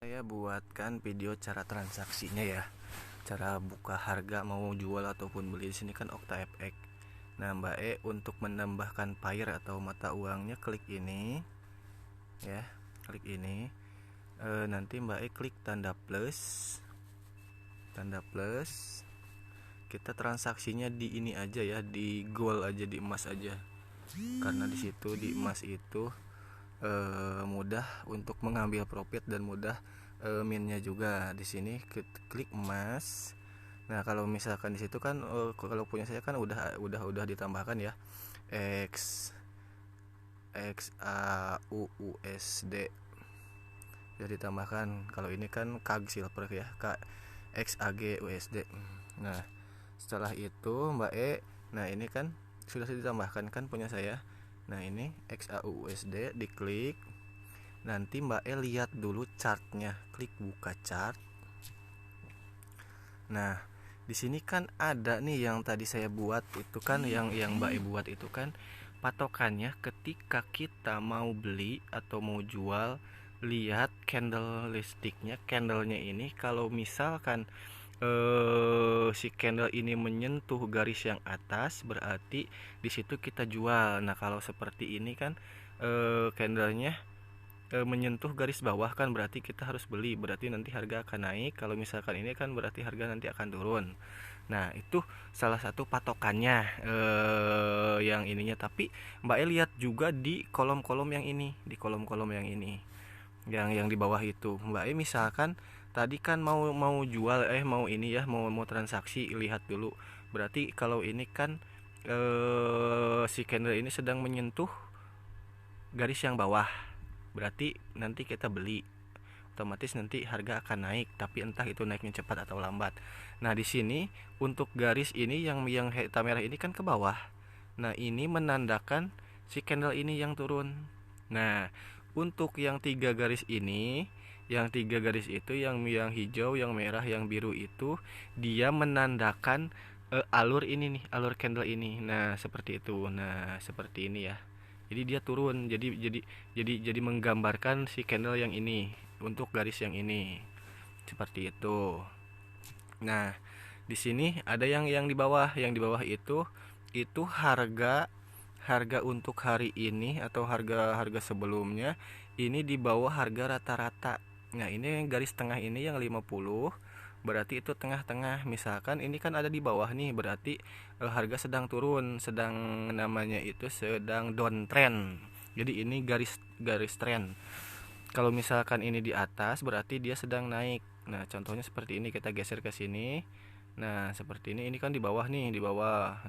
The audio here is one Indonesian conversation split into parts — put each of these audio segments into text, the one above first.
Saya buatkan video cara transaksinya ya. Cara buka harga mau jual ataupun beli di sini kan OktaFX. Nah, Mbak E untuk menambahkan pair atau mata uangnya klik ini ya. Klik ini. Nanti Mbak E klik tanda plus. Tanda plus. Kita transaksinya di ini aja ya, di gold aja, di emas aja. Karena di situ di emas itu mudah untuk mengambil profit dan mudah minnya juga. Di sini klik emas. Nah, kalau misalkan di situ kan kalau punya saya kan udah ditambahkan ya X XAUUSD sudah ditambahkan. Kalau ini kan KAG Silver ya, XAG USD. Nah, setelah itu Mbak E, nah ini kan sudah ditambahkan kan punya saya. Nah, ini XAUUSD diklik. Nanti Mbak E lihat dulu chartnya, klik buka chart. Nah, di sini kan ada nih yang tadi saya buat itu kan, yang Mbak E buat itu kan patokannya ketika kita mau beli atau mau jual, lihat candlesticknya, candlenya ini kalau misalkan si candle ini menyentuh garis yang atas berarti di situ kita jual. Nah, kalau seperti ini kan candlenya menyentuh garis bawah kan berarti kita harus beli, berarti nanti harga akan naik. Kalau misalkan ini kan berarti harga nanti akan turun. Nah, itu salah satu patokannya yang ininya. Tapi Mbak E lihat juga di kolom-kolom yang ini, di kolom-kolom yang ini, yang di bawah itu. Mbak E misalkan tadi kan mau jual mau ini ya, mau transaksi, lihat dulu. Berarti kalau ini kan si candle ini sedang menyentuh garis yang bawah, berarti nanti kita beli, otomatis nanti harga akan naik, tapi entah itu naiknya cepat atau lambat. Nah, di sini untuk garis ini yang hitam merah ini kan ke bawah. Nah, ini menandakan si candle ini yang turun. Nah, untuk yang tiga garis ini, yang tiga garis itu yang hijau, yang merah, yang biru itu dia menandakan alur ini nih, alur candle ini. Nah, seperti itu. Nah, seperti ini ya. Jadi dia turun, jadi menggambarkan si candle yang ini untuk garis yang ini. Seperti itu. Nah, di sini ada yang di bawah. Yang di bawah itu harga untuk hari ini atau harga sebelumnya ini di bawah harga rata-rata. Nah, ini garis tengah ini yang 50 berarti itu tengah-tengah. Misalkan ini kan ada di bawah nih, berarti harga sedang turun, sedang namanya itu sedang downtrend. Jadi ini garis trend. Kalau misalkan ini di atas berarti dia sedang naik. Nah, contohnya seperti ini, kita geser ke sini. Nah, seperti ini kan di bawah nih, di bawah.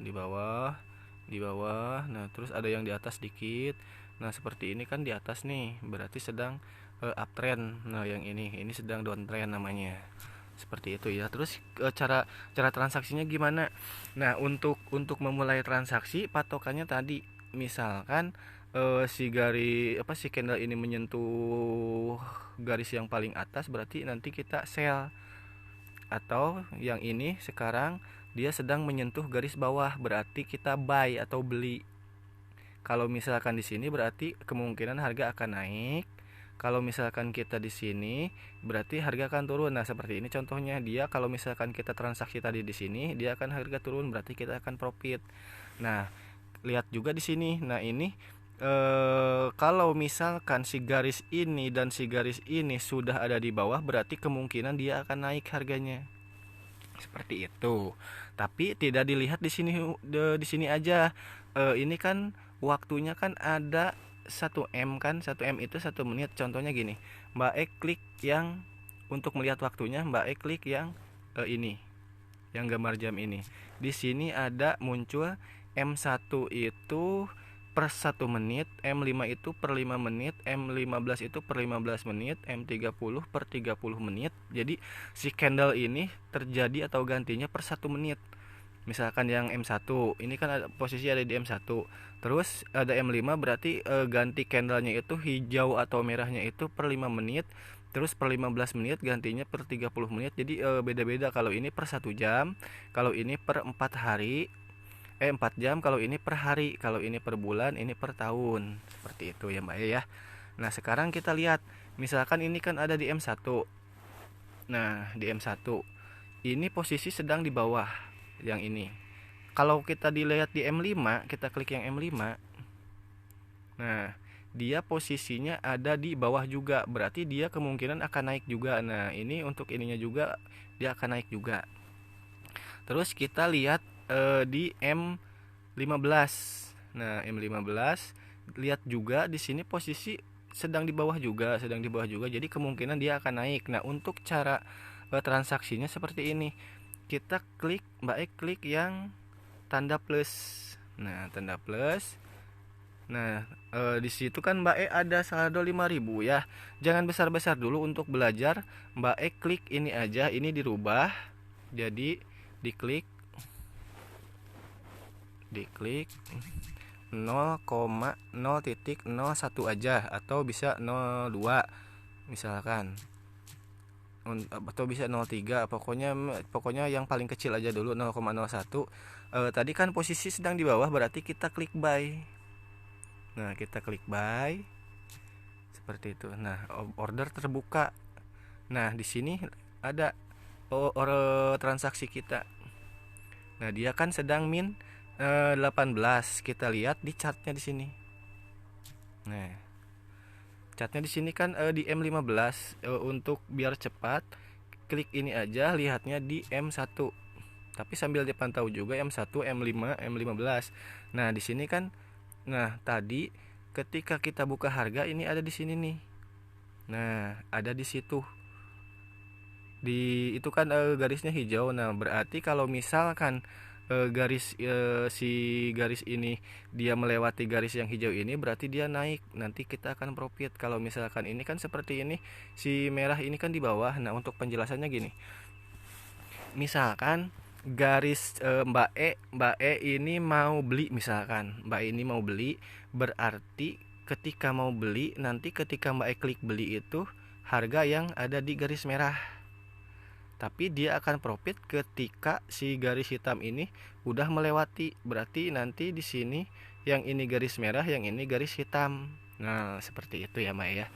Nah, terus ada yang di atas dikit. Nah, seperti ini kan di atas nih, berarti sedang uptrend. Nah, yang ini sedang downtrend namanya. Seperti itu ya. Terus cara transaksinya gimana? Nah, untuk memulai transaksi patokannya tadi, misalkan si candle ini menyentuh garis yang paling atas berarti nanti kita sell, atau yang ini sekarang dia sedang menyentuh garis bawah berarti kita buy atau beli. Kalau misalkan di sini berarti kemungkinan harga akan naik. Kalau misalkan kita di sini berarti harga akan turun. Nah, seperti ini contohnya, dia kalau misalkan kita transaksi tadi di sini, dia akan harga turun berarti kita akan profit. Nah, lihat juga di sini. Nah, ini kalau misalkan si garis ini dan si garis ini sudah ada di bawah berarti kemungkinan dia akan naik harganya. Seperti itu. Tapi tidak dilihat di sini, di sini aja. Ini kan waktunya kan ada 1 M kan, 1 M itu 1 menit. Contohnya gini, Mbak E klik yang untuk melihat waktunya, Mbak E klik yang ini, yang gambar jam ini. Di sini ada muncul M1 itu per 1 menit, M5 itu per 5 menit, M15 itu per 15 menit, M30 per 30 menit. Jadi si candle ini terjadi atau gantinya per 1 menit. Misalkan yang M1 ini kan ada, posisi ada di M1. Terus ada M5 berarti ganti candlenya itu hijau atau merahnya itu per 5 menit. Terus per 15 menit gantinya per 30 menit. Jadi beda-beda, kalau ini per 1 jam, kalau ini per 4 hari, 4 jam, kalau ini per hari, kalau ini per bulan, ini per tahun. Seperti itu ya Mbak ya. Nah, sekarang kita lihat Misalkan ini kan ada di M1. Nah, di M1 ini posisi sedang di bawah yang ini. Kalau kita dilihat di M5, kita klik yang M5. Nah, dia posisinya ada di bawah juga, berarti dia kemungkinan akan naik juga. Nah, ini untuk ininya juga dia akan naik juga. Terus kita lihat di M15. Nah, M15 lihat juga di sini posisi sedang di bawah juga, Jadi kemungkinan dia akan naik. Nah, untuk cara transaksinya seperti ini. Kita klik yang tanda plus. Nah, tanda plus. Nah, di situ kan Mbak E ada saldo 5.000 ya. Jangan besar-besar dulu untuk belajar. Mbak E klik ini aja, ini dirubah. Jadi diklik 0,0.01 aja, atau bisa 02 misalkan, atau bisa 03, pokoknya yang paling kecil aja dulu 0,01. Tadi kan posisi sedang di bawah, berarti kita klik buy. Nah, kita klik buy seperti itu. Nah, order terbuka. Nah, di sini ada transaksi kita. Nah, dia kan sedang min 18. Kita lihat di chartnya di sini. Nah, chartnya di sini kan di M15. Untuk biar cepat, klik ini aja, lihatnya di M1. Tapi sambil dipantau juga M1, M5, M15. Nah, di sini kan, nah tadi ketika kita buka harga ini ada di sini nih. Nah, ada di situ. Di itu kan garisnya hijau. Nah, berarti kalau misalkan si garis ini dia melewati garis yang hijau ini, berarti dia naik. Nanti kita akan profit. Kalau misalkan ini kan seperti ini, si merah ini kan di bawah. Nah, untuk penjelasannya gini. Misalkan garis Mbak E ini mau beli, misalkan Mbak E ini mau beli, berarti ketika mau beli, nanti ketika Mbak E klik beli itu harga yang ada di garis merah. Tapi dia akan profit ketika si garis hitam ini udah melewati. Berarti nanti di sini yang ini garis merah, yang ini garis hitam. Nah, seperti itu ya Mbak E ya.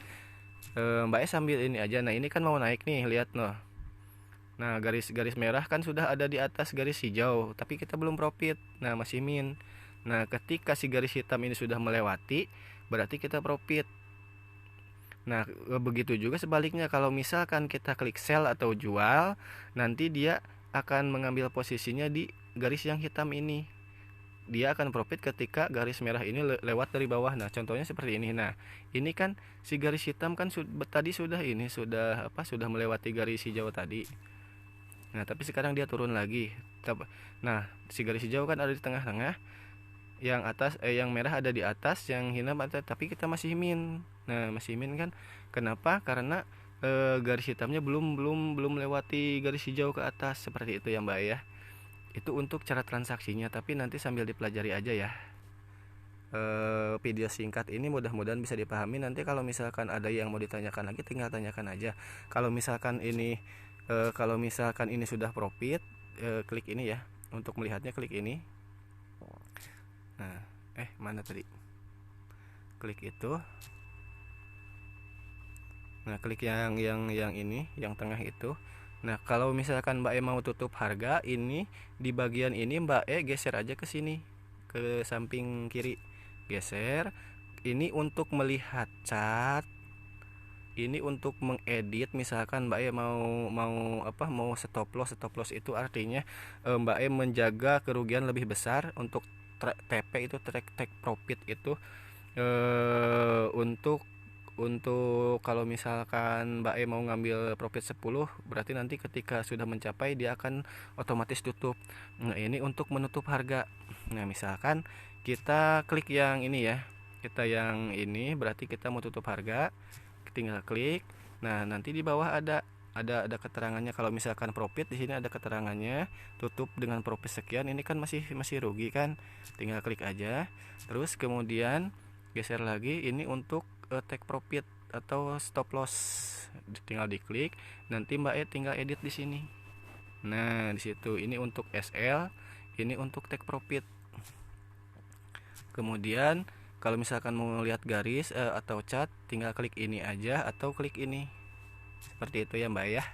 Mbak E sambil ini aja. Nah, ini kan mau naik nih, lihat noh. Nah, garis merah kan sudah ada di atas garis hijau, tapi kita belum profit. Nah, masih min. Nah, ketika si garis hitam ini sudah melewati, berarti kita profit. Nah, begitu juga sebaliknya, kalau misalkan kita klik sell atau jual, nanti dia akan mengambil posisinya di garis yang hitam ini. Dia akan profit ketika garis merah ini lewat dari bawah. Nah, contohnya seperti ini. Nah, ini kan si garis hitam kan tadi sudah melewati garis hijau tadi. Nah, tapi sekarang dia turun lagi. Nah, si garis hijau kan ada di tengah-tengah. Yang merah ada di atas, yang hitam ada, tapi kita masih min. Nah, masih min kan? Kenapa? Karena garis hitamnya belum melewati garis hijau ke atas. Seperti itu ya, Mbak ya. Itu untuk cara transaksinya, tapi nanti sambil dipelajari aja ya. Video singkat ini mudah-mudahan bisa dipahami. Nanti kalau misalkan ada yang mau ditanyakan lagi, tinggal tanyakan aja. Kalau misalkan ini sudah profit, klik ini ya. Untuk melihatnya klik ini. Nah, mana tadi? Klik itu. Nah, klik yang ini, yang tengah itu. Nah, kalau misalkan Mbak E mau tutup harga, ini di bagian ini Mbak E geser aja ke sini, ke samping kiri. Geser. Ini untuk melihat chart. Ini untuk mengedit, misalkan Mbak E mau stop loss itu artinya Mbak E menjaga kerugian lebih besar. Untuk TP itu take profit itu untuk kalau misalkan Mbak E mau ngambil profit 10, berarti nanti ketika sudah mencapai dia akan otomatis tutup. Nah, ini untuk menutup harga. Nah, misalkan kita klik yang ini ya. Kita yang ini berarti kita mau tutup harga. Tinggal klik. Nah, nanti di bawah ada keterangannya. Kalau misalkan profit, di sini ada keterangannya, tutup dengan profit sekian. Ini kan masih rugi kan? Tinggal klik aja. Terus kemudian geser lagi, ini untuk take profit atau stop loss. Tinggal diklik. Nanti Mbak E tinggal edit di sini. Nah, di situ ini untuk SL, ini untuk take profit. Kemudian Kalau misalkan mau lihat garis atau cat, tinggal klik ini aja atau klik ini. Seperti itu ya Mbak ya.